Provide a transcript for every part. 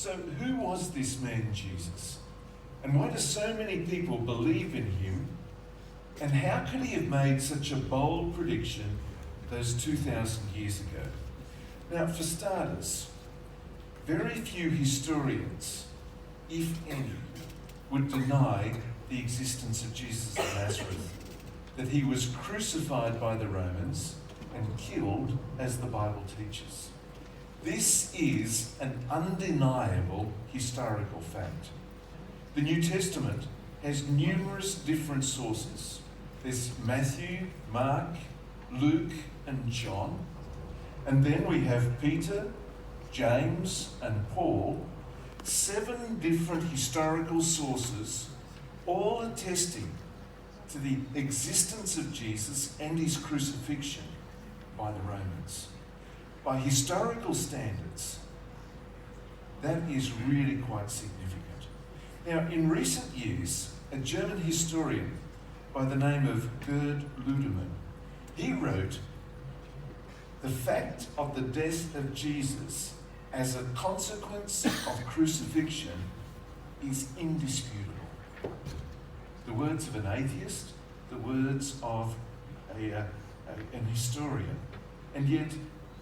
So who was this man Jesus? And why do so many people believe in him? And how could he have made such a bold prediction those 2,000 years ago? Now, for starters, very few historians, if any, would deny the existence of Jesus of Nazareth, that he was crucified by the Romans and killed as the Bible teaches. This is an undeniable historical fact. The New Testament has numerous different sources. There's Matthew, Mark, Luke, and John. And then we have Peter, James, and Paul, 7 different historical sources, all attesting to the existence of Jesus and his crucifixion by the Romans. By historical standards, that is really quite significant. Now, in recent years, a German historian by the name of Gerd Ludemann, he wrote, "The fact of the death of Jesus as a consequence of crucifixion is indisputable." The words of an atheist, the words of an historian, and yet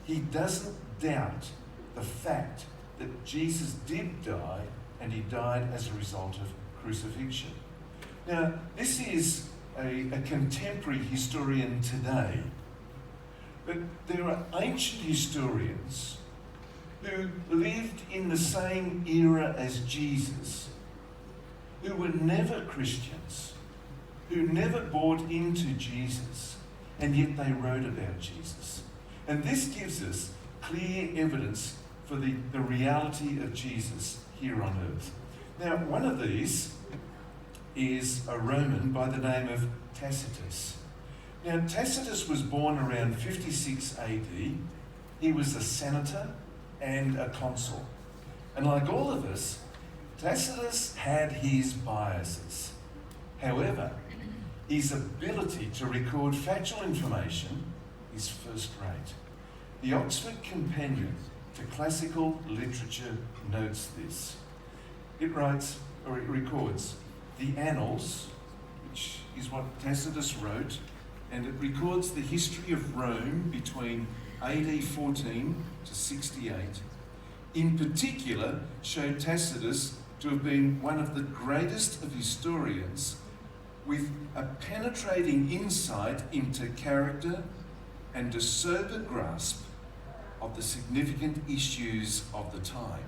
he doesn't doubt the fact that Jesus did die, and he died as a result of crucifixion. Now, this is a contemporary historian today, but there are ancient historians who lived in the same era as Jesus, who were never Christians, who never bought into Jesus, and yet they wrote about Jesus. And this gives us clear evidence for the reality of Jesus here on earth. Now, one of these is a Roman by the name of Tacitus. Now, Tacitus was born around 56 AD. He was a senator and a consul. And like all of us, Tacitus had his biases. However, his ability to record factual information is first rate. The Oxford Companion to Classical Literature notes this. It records the Annals, which is what Tacitus wrote, and it records the history of Rome between AD 14 to 68. In particular, showed Tacitus to have been one of the greatest of historians, with a penetrating insight into character and a sober grasp of the significant issues of the time.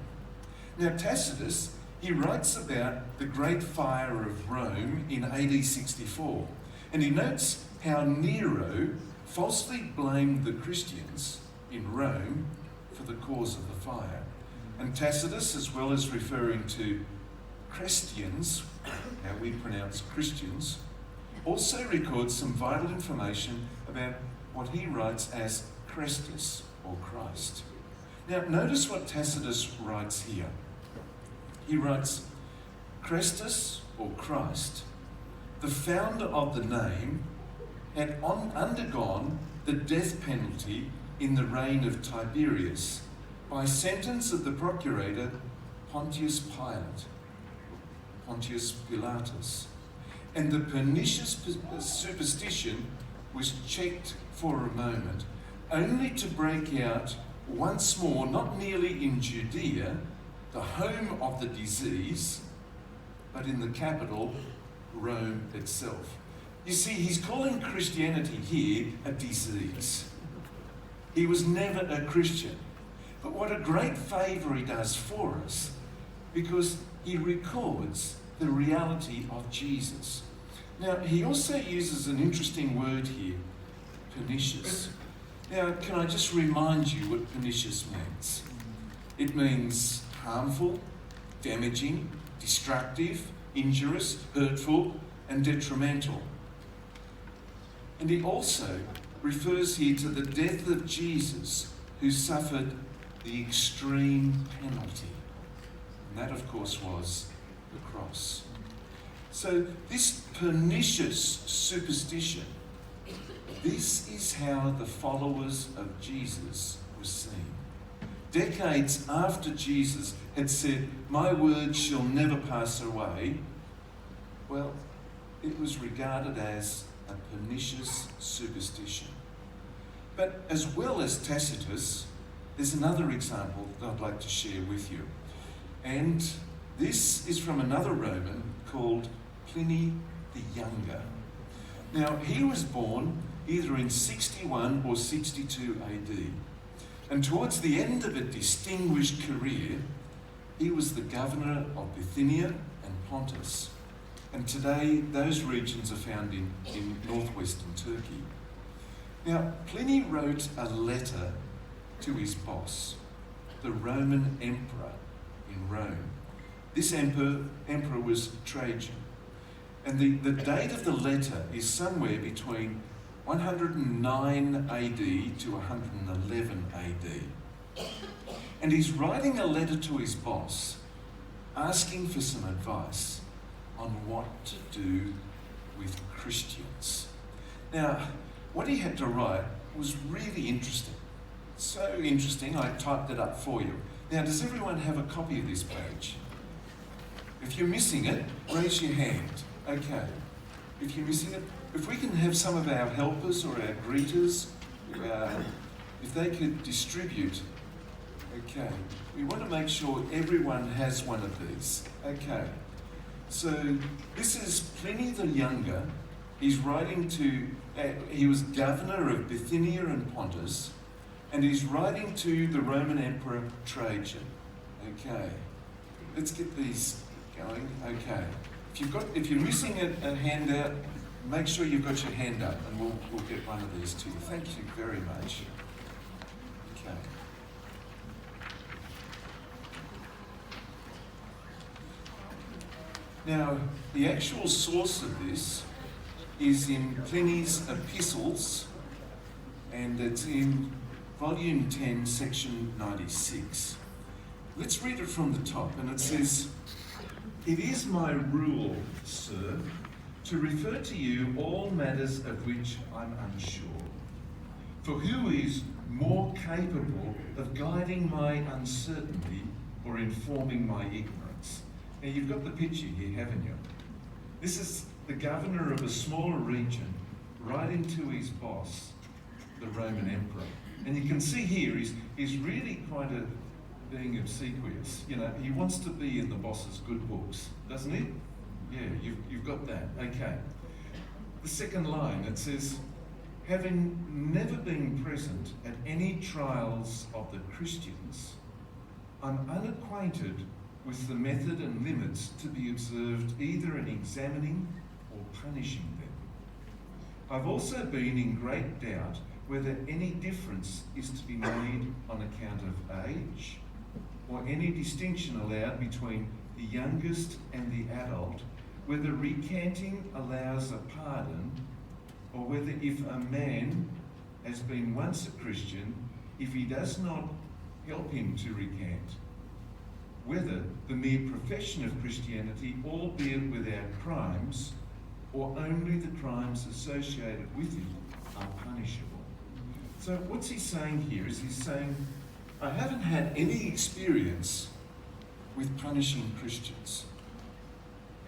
Now, Tacitus, he writes about the Great Fire of Rome in AD 64, and he notes how Nero falsely blamed the Christians in Rome for the cause of the fire. And Tacitus, as well as referring to Christians, how we pronounce Christians, also records some vital information about what he writes as Christus, or Christ. Now, notice what Tacitus writes here. He writes, Christus, or Christ, the founder of the name, had undergone the death penalty in the reign of Tiberius by sentence of the procurator Pontius Pilatus, and the pernicious superstition was checked for a moment, only to break out once more, not merely in Judea, the home of the disease, but in the capital, Rome itself. You see, he's calling Christianity here a disease. He was never a Christian. But what a great favour he does for us, because he records the reality of Jesus. Now, he also uses an interesting word here, pernicious. Now, can I just remind you what pernicious means? It means harmful, damaging, destructive, injurious, hurtful, and detrimental. And he also refers here to the death of Jesus, who suffered the extreme penalty. And that, of course, was the cross. So this pernicious superstition, this is how the followers of Jesus were seen. decades after Jesus had said, "My words shall never pass away," well, it was regarded as a pernicious superstition. But as well as Tacitus, there's another example that I'd like to share with you. And this is from another Roman called Pliny the Younger. Now, he was born either in 61 or 62 AD. And towards the end of a distinguished career, he was the governor of Bithynia and Pontus. And today, those regions are found in northwestern Turkey. Now, Pliny wrote a letter to his boss, the Roman emperor in Rome. This emperor was Trajan. And the date of the letter is somewhere between 109 AD to 111 AD. And he's writing a letter to his boss, asking for some advice on what to do with Christians. Now, what he had to write was really interesting. So interesting, I typed it up for you. Now, does everyone have a copy of this page? If you're missing it, raise your hand. Okay. If you're missing it, if we can have some of our helpers or our greeters, if they could distribute. Okay. We want to make sure everyone has one of these. Okay. So this is Pliny the Younger. He's writing to, he was governor of Bithynia and Pontus, and he's writing to the Roman Emperor Trajan. Okay. Let's get these going. Okay. If you're missing a handout, make sure you've got your hand up, and we'll get one of these to you. Thank you very much. Okay. Now, the actual source of this is in Pliny's Epistles, and it's in Volume 10, Section 96. Let's read it from the top, and it says, "It is my rule, sir, to refer to you all matters of which I'm unsure. For who is more capable of guiding my uncertainty or informing my ignorance?" Now, you've got the picture here, haven't you? This is the governor of a smaller region writing to his boss, the Roman emperor. And you can see here, he's really kind of being obsequious. You know, he wants to be in the boss's good books, doesn't he? Yeah, you've got that. Okay. The second line, it says, "Having never been present at any trials of the Christians, I'm unacquainted with the method and limits to be observed either in examining or punishing them. I've also been in great doubt whether any difference is to be made on account of age, or any distinction allowed between the youngest and the adult, whether recanting allows a pardon, or whether if a man has been once a Christian, if he does not help him to recant, whether the mere profession of Christianity, albeit without crimes, or only the crimes associated with it, are punishable." So what's he saying here is he's saying, I haven't had any experience with punishing Christians.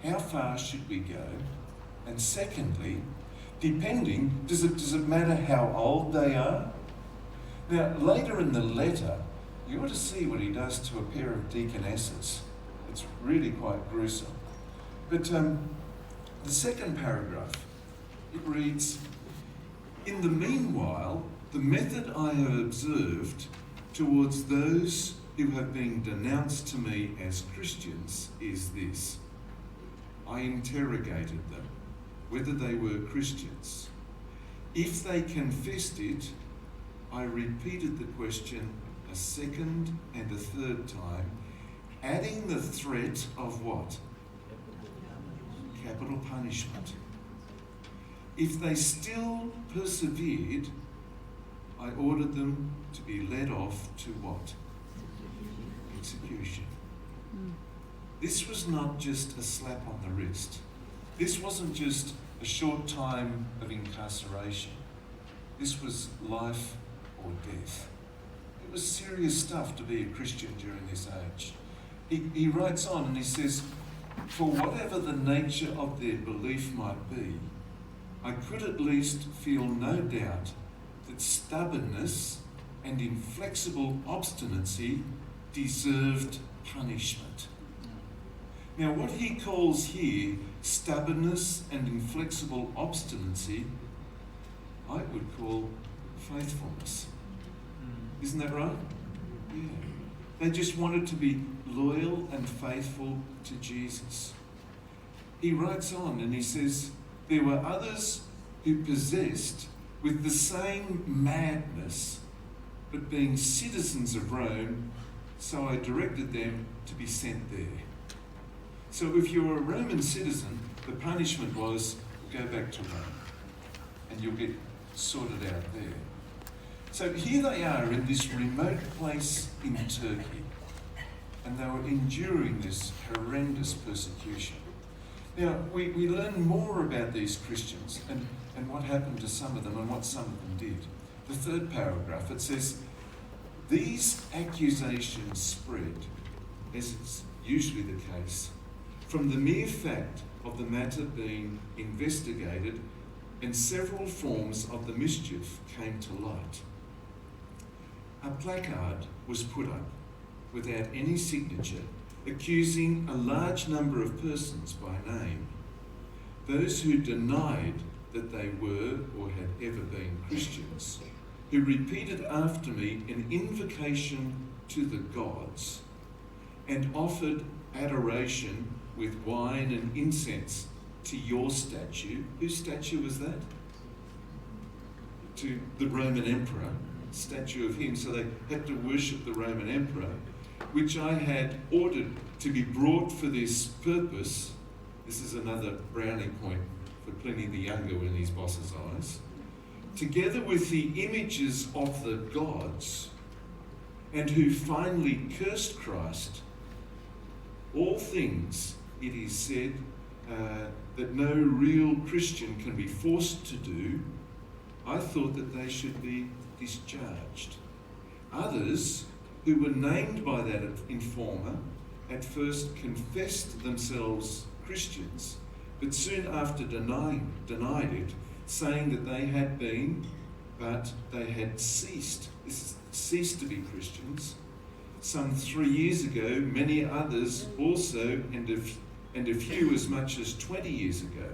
How far should we go? And secondly, depending, does it matter how old they are? Now, later in the letter, you ought to see what he does to a pair of deaconesses. It's really quite gruesome. But the second paragraph, it reads, "In the meanwhile, the method I have observed towards those who have been denounced to me as Christians is this. I interrogated them, whether they were Christians. If they confessed it, I repeated the question a second and a third time, adding the threat of what? Capital punishment. If they still persevered, I ordered them to be led off to what? Execution. This was not just a slap on the wrist. This wasn't just a short time of incarceration. This was life or death. It was serious stuff to be a Christian during this age. He writes on and he says, "For whatever the nature of their belief might be, I could at least feel no doubt that stubbornness and inflexible obstinacy deserved punishment." Now, what he calls here stubbornness and inflexible obstinacy, I would call faithfulness. Isn't that right? Yeah. They just wanted to be loyal and faithful to Jesus. He writes on and he says, "There were others who possessed with the same madness, but being citizens of Rome, so I directed them to be sent there." So if you were a Roman citizen, the punishment was go back to Rome and you'll get sorted out there. So here they are in this remote place in Turkey, and they were enduring this horrendous persecution. Now, we learn more about these Christians and what happened to some of them and what some of them did. The third paragraph, it says, "These accusations spread, as is usually the case, from the mere fact of the matter being investigated, and several forms of the mischief came to light. A placard was put up without any signature, accusing a large number of persons by name. Those who denied that they were or had ever been Christians, who repeated after me an invocation to the gods, and offered adoration with wine and incense to your statue." Whose statue was that? To the Roman emperor, statue of him. So they had to worship the Roman emperor, which I had ordered to be brought for this purpose. This is another brownie point for Pliny the Younger in his boss's eyes. "Together with the images of the gods, and who finally cursed Christ, all things, it is said, that no real Christian can be forced to do, I thought that they should be discharged. Others, who were named by that informer, at first confessed themselves Christians, but soon after denied it, saying that they had been, but they had ceased to be Christians. Some 3 years ago, many others also, and a few as much as 20 years ago.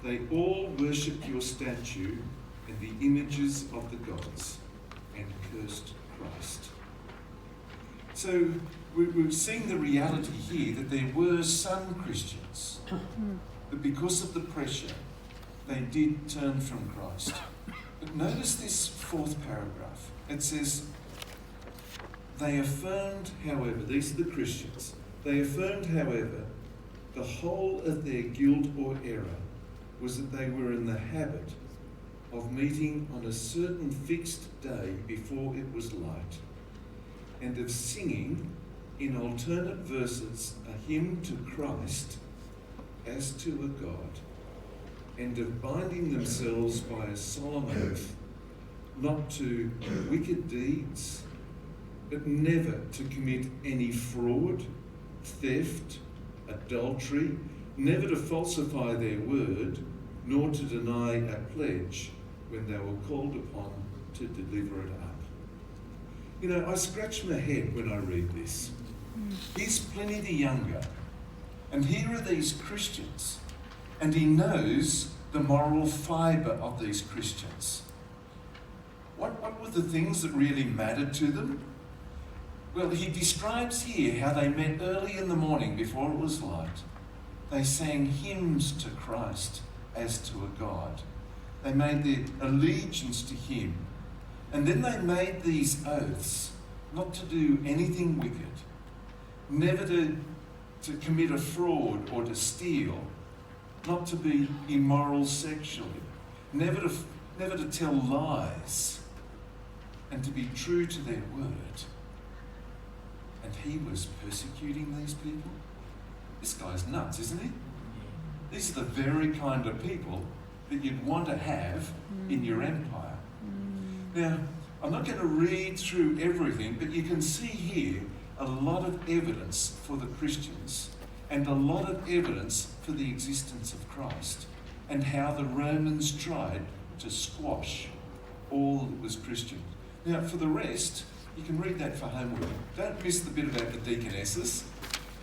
They all worshipped your statue and the images of the gods, and cursed Christ." So we're seeing the reality here that there were some Christians, but because of the pressure, they did turn from Christ. But notice this fourth paragraph. It says, "They affirmed, however," these are the Christians, "they affirmed, however, the whole of their guilt or error was that they were in the habit of meeting on a certain fixed day before it was light, and of singing in alternate verses a hymn to Christ as to a God, and of binding themselves by a solemn oath not to wicked deeds, but never to commit any fraud, theft, adultery, never to falsify their word, nor to deny a pledge when they were called upon to deliver it up." You know, I scratch my head when I read this. He's Pliny the Younger, and here are these Christians, and he knows the moral fibre of these Christians. What were the things that really mattered to them? Well, he describes here how they met early in the morning before it was light. They sang hymns to Christ as to a God. They made their allegiance to him. And then they made these oaths not to do anything wicked, never to commit a fraud or to steal, not to be immoral sexually, never to tell lies, and to be true to their word. And he was persecuting these people? This guy's nuts, isn't he? These are the very kind of people that you'd want to have in your empire. Now, I'm not going to read through everything, but you can see here a lot of evidence for the Christians and a lot of evidence for the existence of Christ and how the Romans tried to squash all that was Christian. Now, for the rest, you can read that for homework. Don't miss the bit about the deaconesses.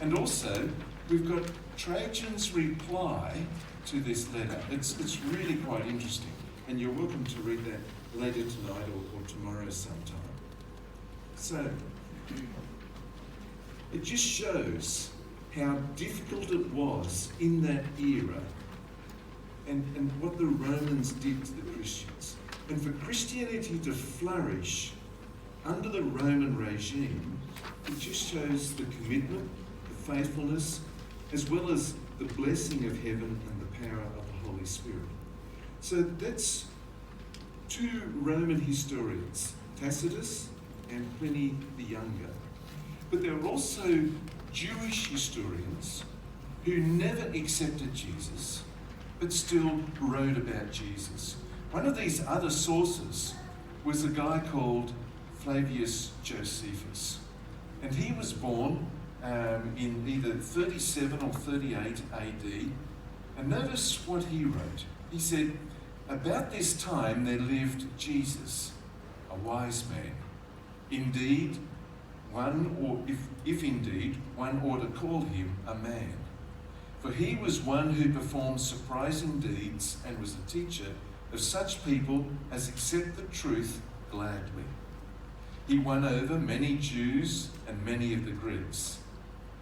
And also, we've got Trajan's reply to this letter. It's really quite interesting. And you're welcome to read that later tonight or tomorrow sometime. So, it just shows how difficult it was in that era and what the Romans did to the Christians. And for Christianity to flourish under the Roman regime, it just shows the commitment, the faithfulness, as well as the blessing of heaven and the power of the Holy Spirit. So that's two Roman historians, Tacitus and Pliny the Younger. But there are also Jewish historians who never accepted Jesus, but still wrote about Jesus. One of these other sources was a guy called Flavius Josephus. And he was born in either 37 or 38 AD. And notice what he wrote. He said, "About this time there lived Jesus, a wise man. Indeed, if indeed one ought to call him a man. For he was one who performed surprising deeds and was a teacher of such people as accept the truth gladly. He won over many Jews and many of the Greeks.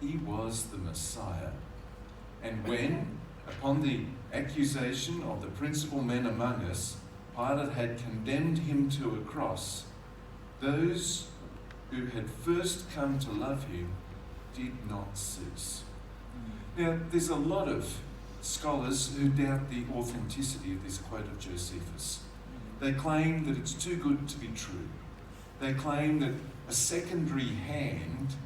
He was the Messiah. And when, upon the accusation of the principal men among us, Pilate had condemned him to a cross, those who had first come to love him did not cease." Now, there's a lot of scholars who doubt the authenticity of this quote of Josephus. They claim that it's too good to be true. They claim that a secondary hand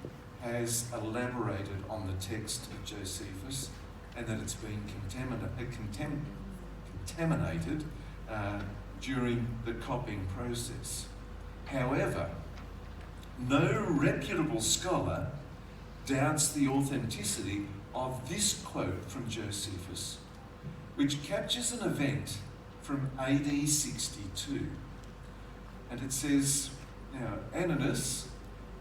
has elaborated on the text of Josephus and that it's been contaminated during the copying process. However, no reputable scholar doubts the authenticity of this quote from Josephus, which captures an event from AD 62. And it says, now, Ananus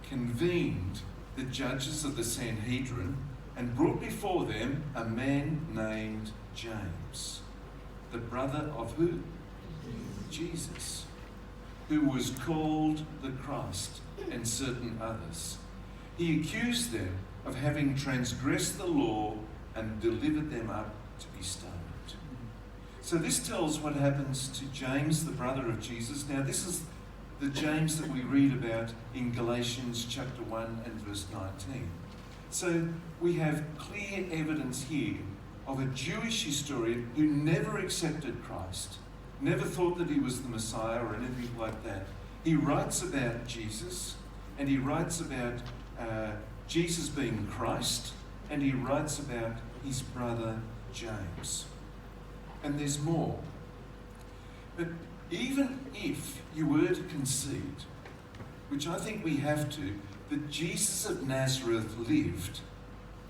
convened the judges of the Sanhedrin and brought before them a man named James, the brother of who? Jesus, who was called the Christ, and certain others. He accused them of having transgressed the law and delivered them up to be stoned. So this tells what happens to James, the brother of Jesus. Now this is the James that we read about in Galatians chapter 1 and verse 19. So we have clear evidence here of a Jewish historian who never accepted Christ, never thought that he was the Messiah or anything like that. He writes about Jesus, and he writes about Jesus being Christ, and he writes about his brother James. And there's more. But even if you were to concede, which I think we have to, that Jesus of Nazareth lived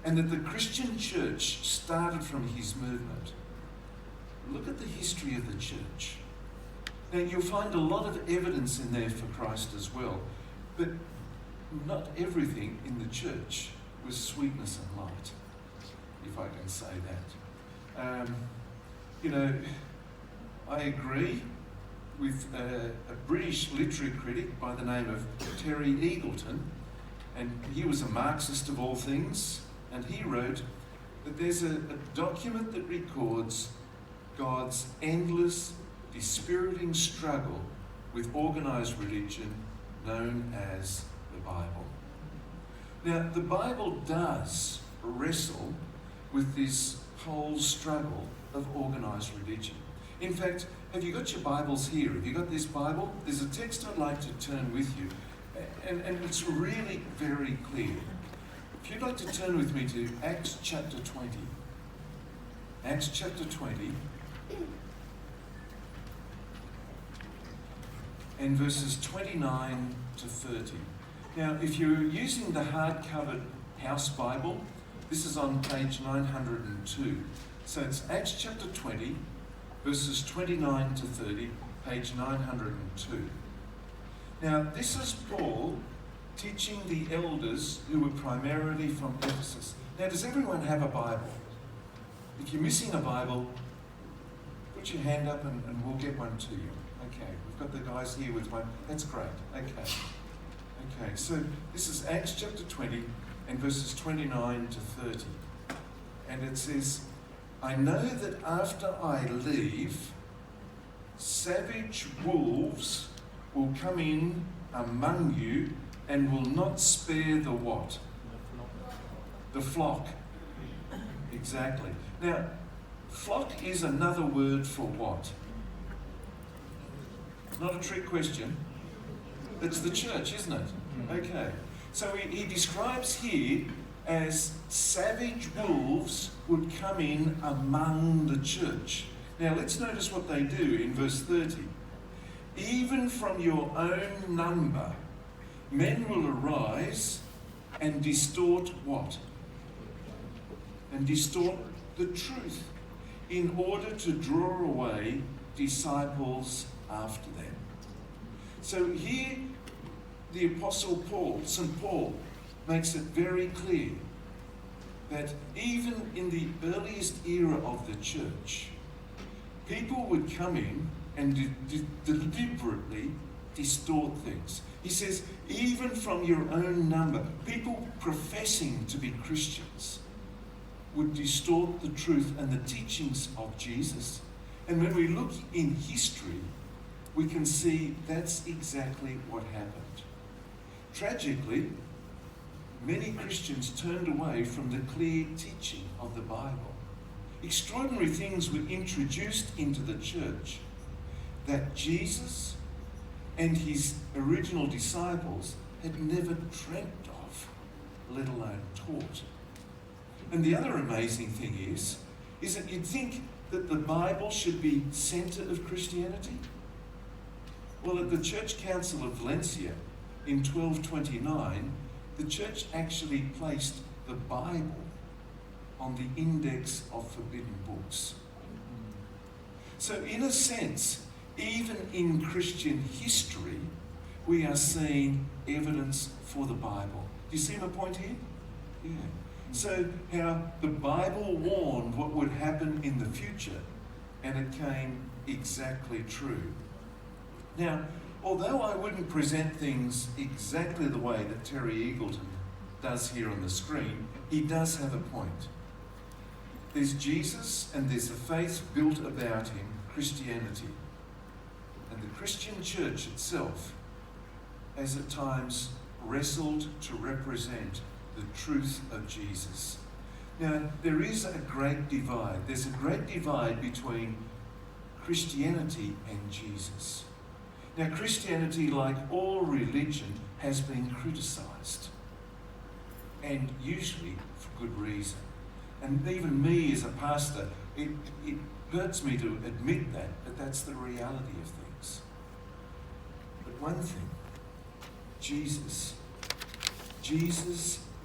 and that the Christian church started from his movement, look at the history of the church. Now you'll find a lot of evidence in there for Christ as well, but not everything in the church was sweetness and light, if I can say that. I agree with a British literary critic by the name of Terry Eagleton, and he was a Marxist of all things, and he wrote that there's a document that records God's endless, dispiriting struggle with organised religion known as the Bible. Now, the Bible does wrestle with this whole struggle of organised religion. In fact, have you got your Bibles here? Have you got this Bible? There's a text I'd like to turn with you, and it's really very clear. If you'd like to turn with me to Acts chapter 20. Acts chapter 20. and verses 29 to 30. Now, if you're using the hard-covered House Bible, this is on page 902. So it's Acts chapter 20, verses 29 to 30, page 902. Now, this is Paul teaching the elders who were primarily from Ephesus. Now, does everyone have a Bible? If you're missing a Bible, put your hand up and we'll get one to you. Okay, we've got the guys here with one. That's great. Okay, so this is Acts chapter 20 and verses 29 to 30. And it says, I know that after I leave, savage wolves will come in among you and will not spare the what? The flock. Exactly. Now, flock is another word for what? Not a trick question. It's the church, isn't it? Okay. So he describes here as savage wolves would come in among the church. Now let's notice what they do in verse 30. Even from your own number, men will arise and distort what? And distort the truth in order to draw away disciples after them. So here the Apostle Paul, St. Paul, makes it very clear that even in the earliest era of the church, people would come in and deliberately distort things. He says, even from your own number, people professing to be Christians would distort the truth and the teachings of Jesus. And when we look in history, we can see that's exactly what happened. Tragically, many Christians turned away from the clear teaching of the Bible. Extraordinary things were introduced into the church that Jesus and his original disciples had never dreamt of, let alone taught. And the other amazing thing is that you'd think that the Bible should be centre of Christianity. Well, at the Church Council of Valencia in 1229, the church actually placed the Bible on the index of forbidden books. So in a sense, even in Christian history, we are seeing evidence for the Bible. Do you see my point here? Yeah. So how the Bible warned what would happen in the future, and it came exactly true. Now, although I wouldn't present things exactly the way that Terry Eagleton does here on the screen, he does have a point. There's Jesus and there's a faith built about him, Christianity. And the Christian church itself has at times wrestled to represent the truth of Jesus. Now, there is a great divide. There's a great divide between Christianity and Jesus. Now, Christianity, like all religion, has been criticised, and usually for good reason. And even me as a pastor, it hurts me to admit that, but that's the reality of things. But one thing, Jesus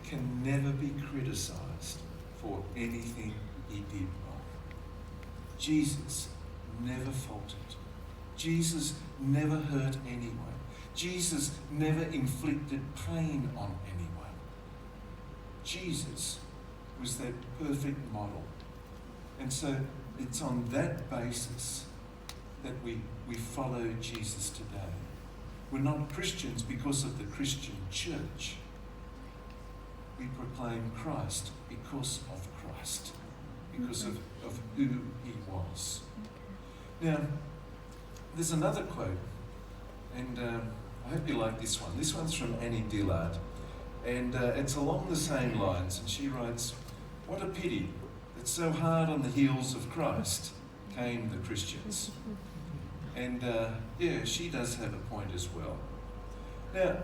can never be criticised for anything he did wrong. Jesus never faltered. Jesus never hurt anyone. Jesus never inflicted pain on anyone. Jesus was that perfect model. And so it's on that basis that we follow Jesus today. We're not Christians because of the Christian church. We proclaim Christ because of Christ, because of who he was. Now, there's another quote, and I hope you like this one. This one's from Annie Dillard, and it's along the same lines, and she writes, "What a pity that so hard on the heels of Christ came the Christians." And yeah, she does have a point as well. Now,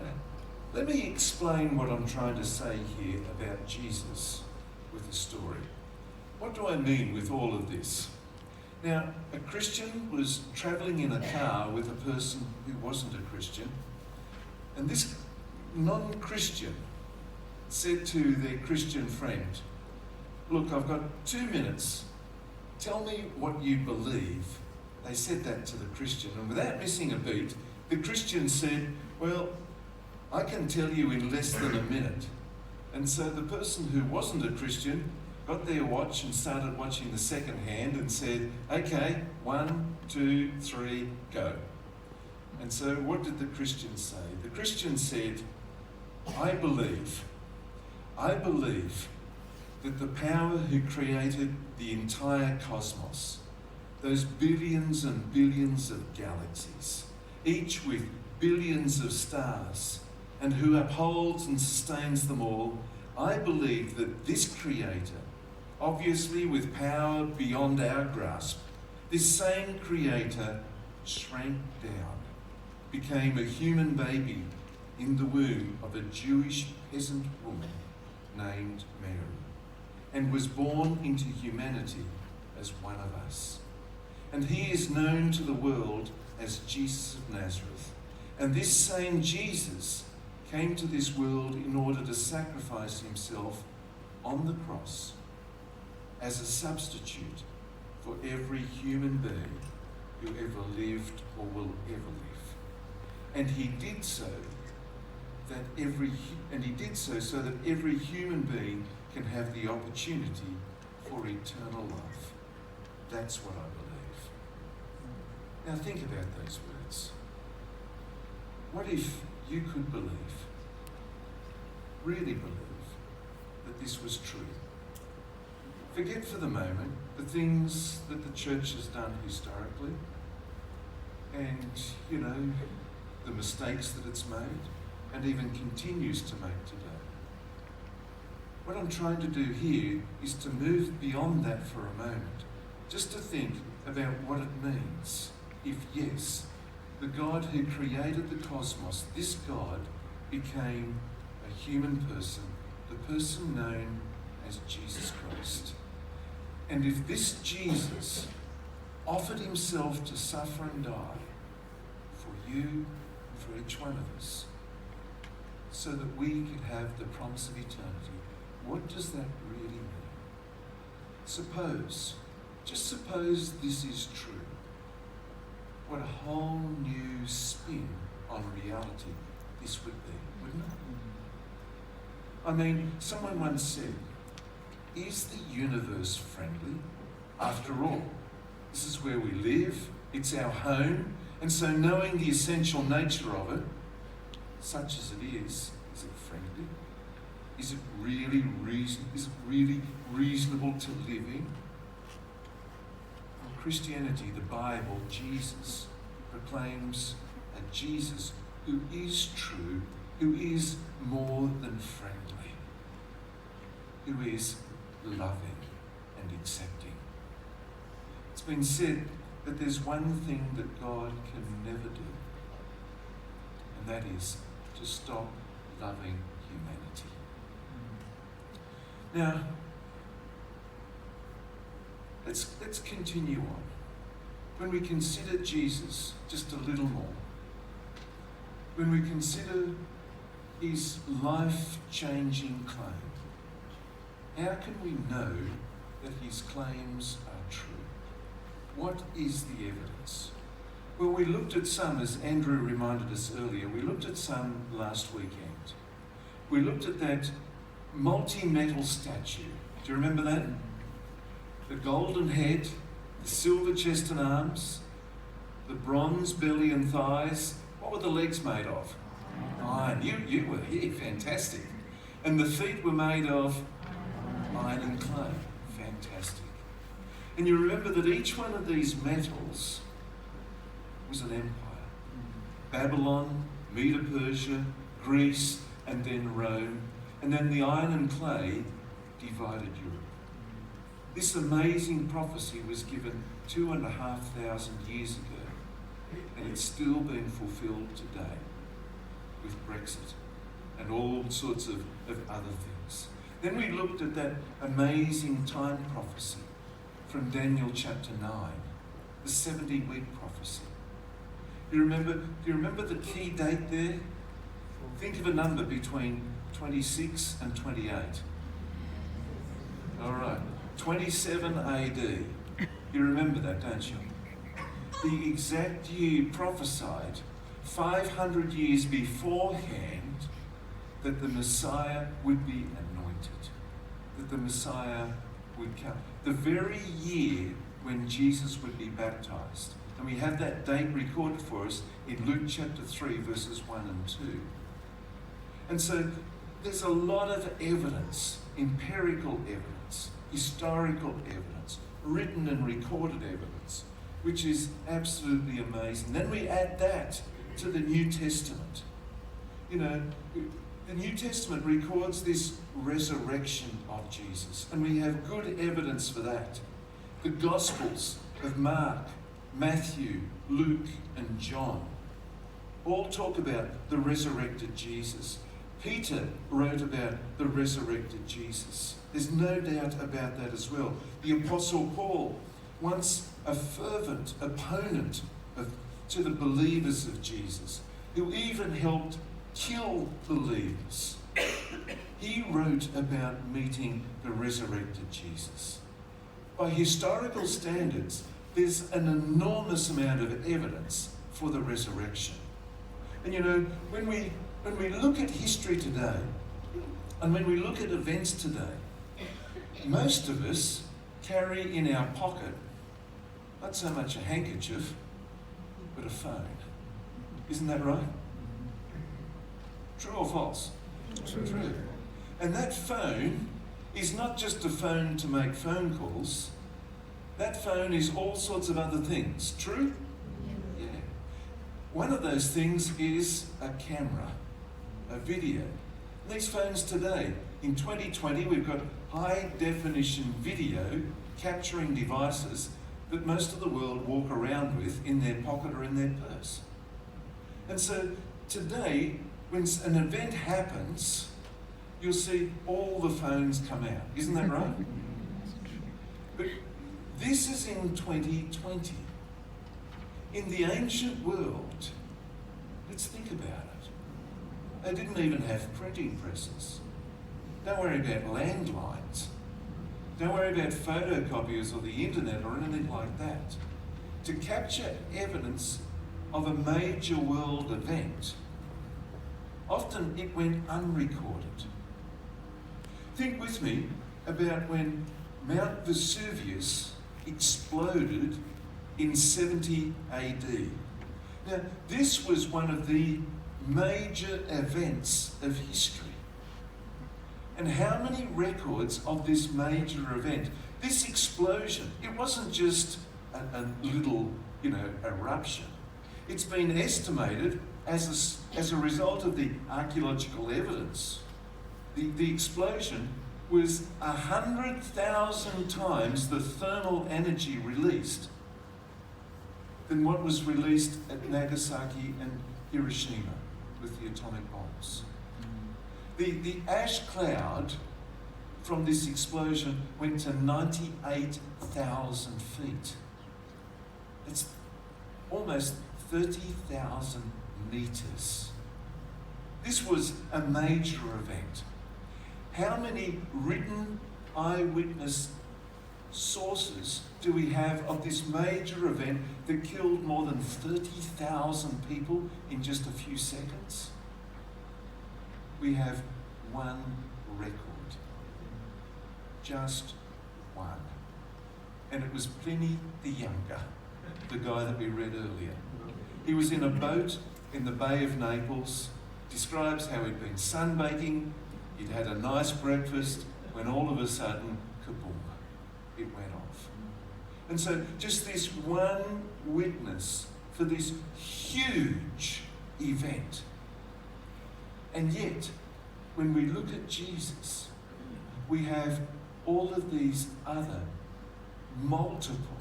let me explain what I'm trying to say here about Jesus with a story. What do I mean with all of this? Now, a Christian was travelling in a car with a person who wasn't a Christian, and this non-Christian said to their Christian friend, "Look, I've got 2 minutes. Tell me what you believe." They said that to the Christian, and without missing a beat, the Christian said, "Well, I can tell you in less than a minute." And so the person who wasn't a Christian got their watch and started watching the second hand and said, "Okay, 1, 2, 3, go." And so what did the Christian say? The Christian said, I believe that the power who created the entire cosmos, those billions and billions of galaxies, each with billions of stars, and who upholds and sustains them all, I believe that this Creator, obviously with power beyond our grasp, this same Creator shrank down, became a human baby in the womb of a Jewish peasant woman named Mary, and was born into humanity as one of us. And he is known to the world as Jesus of Nazareth. And this same Jesus came to this world in order to sacrifice himself on the cross as a substitute for every human being who ever lived or will ever live. And he did so so that every human being can have the opportunity for eternal life. That's what I believe. Now think about those words. What if you could really believe that this was true? Forget for the moment the things that the church has done historically and, the mistakes that it's made and even continues to make today. What I'm trying to do here is to move beyond that for a moment, just to think about what it means if, yes, the God who created the cosmos, this God, became a human person, the person known as Jesus Christ. And if this Jesus offered himself to suffer and die for you and for each one of us, so that we could have the promise of eternity, what does that really mean? Just suppose this is true. What a whole new spin on reality this would be, wouldn't it? I mean, someone once said, is the universe friendly? After all, this is where we live, it's our home, and so knowing the essential nature of it, such as it is it friendly? Is it really reasonable to live in? In Christianity, the Bible, Jesus proclaims a Jesus who is true, who is more than friendly, who is loving and accepting. It's been said that there's one thing that God can never do, and that is to stop loving humanity. Now, let's continue on. When we consider Jesus just a little more, when we consider his life-changing claim, how can we know that his claims are true? What is the evidence? Well, we looked at some, as Andrew reminded us earlier, we looked at some last weekend. We looked at that multi-metal statue. Do you remember that? The golden head, the silver chest and arms, the bronze belly and thighs. What were the legs made of? Iron. You were here, fantastic. And the feet were made of iron and clay. Fantastic. And you remember that each one of these metals was an empire. Babylon, Medo-Persia, Greece, and then Rome. And then the iron and clay divided Europe. This amazing prophecy was given 2,500 years ago, and it's still being fulfilled today with Brexit and all sorts of other things. Then we looked at that amazing time prophecy from Daniel chapter 9, the 70-week prophecy. Do you remember the key date there? Think of a number between 26 and 28. All right, 27 AD. You remember that, don't you? The exact year prophesied 500 years beforehand that the Messiah would be anointed, that the Messiah would come. The very year when Jesus would be baptized. And we have that date recorded for us in Luke chapter 3, verses 1 and 2. And so there's a lot of evidence, empirical evidence, historical evidence, written and recorded evidence, which is absolutely amazing. Then we add that to the New Testament. You know, the New Testament records this resurrection of Jesus, and we have good evidence for that. The Gospels of Mark, Matthew, Luke, and John all talk about the resurrected Jesus. Peter wrote about the resurrected Jesus. There's no doubt about that as well. The Apostle Paul, once a fervent opponent to the believers of Jesus, who even helped kill believers, he wrote about meeting the resurrected Jesus. By historical standards, there's an enormous amount of evidence for the resurrection. And you know, when we look at history today, and when we look at events today, most of us carry in our pocket not so much a handkerchief, but a phone. Isn't that right? True or false? True. And that phone is not just a phone to make phone calls. That phone is all sorts of other things. True? Yeah. One of those things is a camera, a video. These phones today, in 2020, we've got high-definition video capturing devices that most of the world walk around with in their pocket or in their purse. And so today, when an event happens, you'll see all the phones come out. Isn't that right? But this is in 2020. In the ancient world, let's think about it. They didn't even have printing presses. Don't worry about landlines. Don't worry about photocopiers or the internet or anything like that. To capture evidence of a major world event, often it went unrecorded. Think with me about when Mount Vesuvius exploded in 70 AD. Now, this was one of the major events of history. And how many records of this major event? This explosion, it wasn't just a little, eruption. It's been estimated as a result of the archaeological evidence. The explosion was 100,000 times the thermal energy released than what was released at Nagasaki and Hiroshima with the atomic bombs. The ash cloud from this explosion went to 98,000 feet. It's almost 30,000 meters. This was a major event. How many written eyewitness sources do we have of this major event that killed more than 30,000 people in just a few seconds? We have one record. Just one. And it was Pliny the Younger, the guy that we read earlier. He was in a boat in the Bay of Naples, describes how he'd been sunbaking, he'd had a nice breakfast, when all of a sudden, kaboom, it went off. And so just this one witness for this huge event. And yet, when we look at Jesus, we have all of these other multiple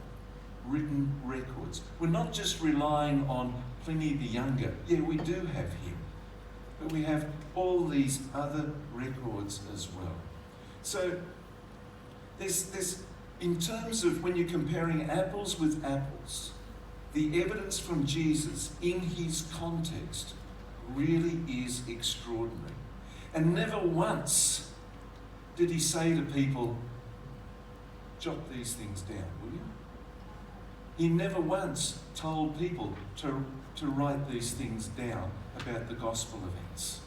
written records. We're not just relying on Pliny the Younger. Yeah, we do have him. But we have all these other records as well. So there's in terms of when you're comparing apples with apples, the evidence from Jesus in his context really is extraordinary. And never once did he say to people, jot these things down, will you? He never once told people to write these things down about the gospel events.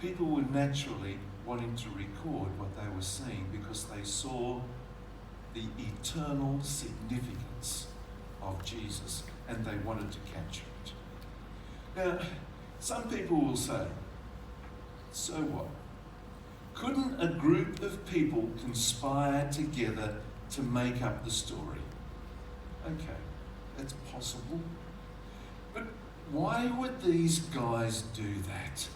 People were naturally wanting to record what they were seeing because they saw the eternal significance of Jesus and they wanted to capture it. Now, some people will say, so what? Couldn't a group of people conspire together to make up the story? Okay, that's possible. But why would these guys do that?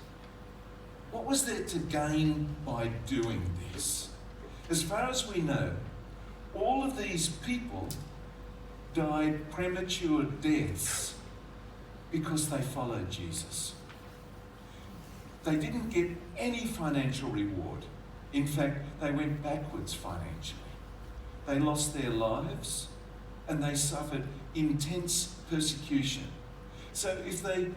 What was there to gain by doing this? As far as we know, all of these people died premature deaths because they followed Jesus. They didn't get any financial reward. In fact, they went backwards financially. They lost their lives and they suffered intense persecution. So if they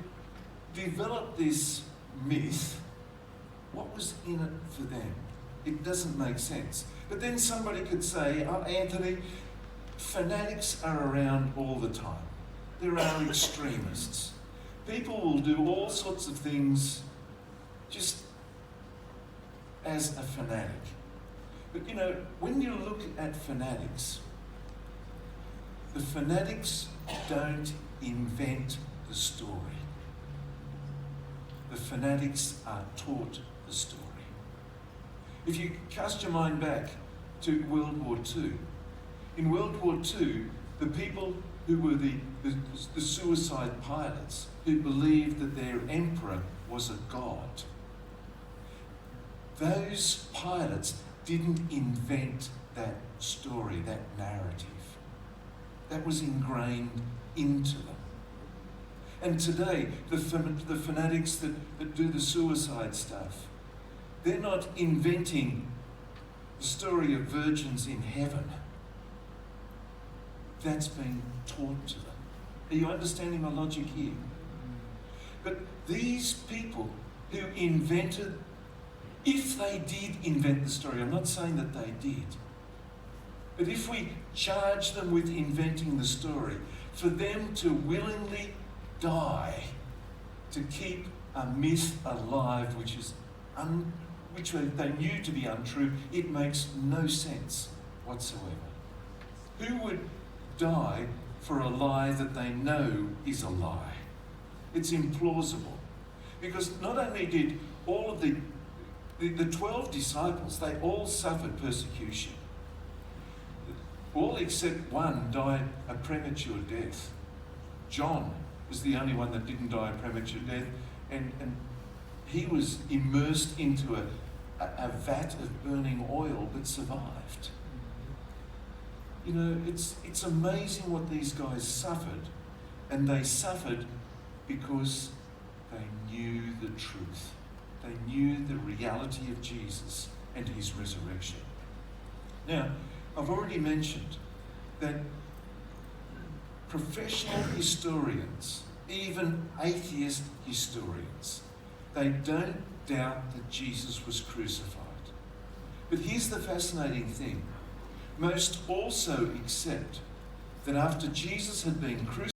developed this myth, what was in it for them? It doesn't make sense. But then somebody could say, oh, Anthony, fanatics are around all the time. There are extremists. People will do all sorts of things just as a fanatic. But you know, when you look at fanatics, the fanatics don't invent the story. The fanatics are taught the story. If you cast your mind back to World War II, in World War II, the people who were the suicide pilots, who believed that their emperor was a god, those pilots didn't invent that story, that narrative. That was ingrained into them. And today, the fanatics that do the suicide stuff, they're not inventing the story of virgins in heaven. That's been taught to them. Are you understanding my logic here? But these people who invented, if they did invent the story, I'm not saying that they did, but if we charge them with inventing the story, for them to willingly die to keep a myth alive which they knew to be untrue, it makes no sense whatsoever. Who would die for a lie that they know is a lie? It's implausible. Because not only did all of the 12 disciples, they all suffered persecution. All except one died a premature death. John was the only one that didn't die a premature death, and he was immersed into a vat of burning oil but survived. You know, it's amazing what these guys suffered, and they suffered because they knew the truth. They knew the reality of Jesus and his resurrection. Now, I've already mentioned that professional historians, even atheist historians, they don't doubt that Jesus was crucified. But here's the fascinating thing. Most also accept that after Jesus had been crucified,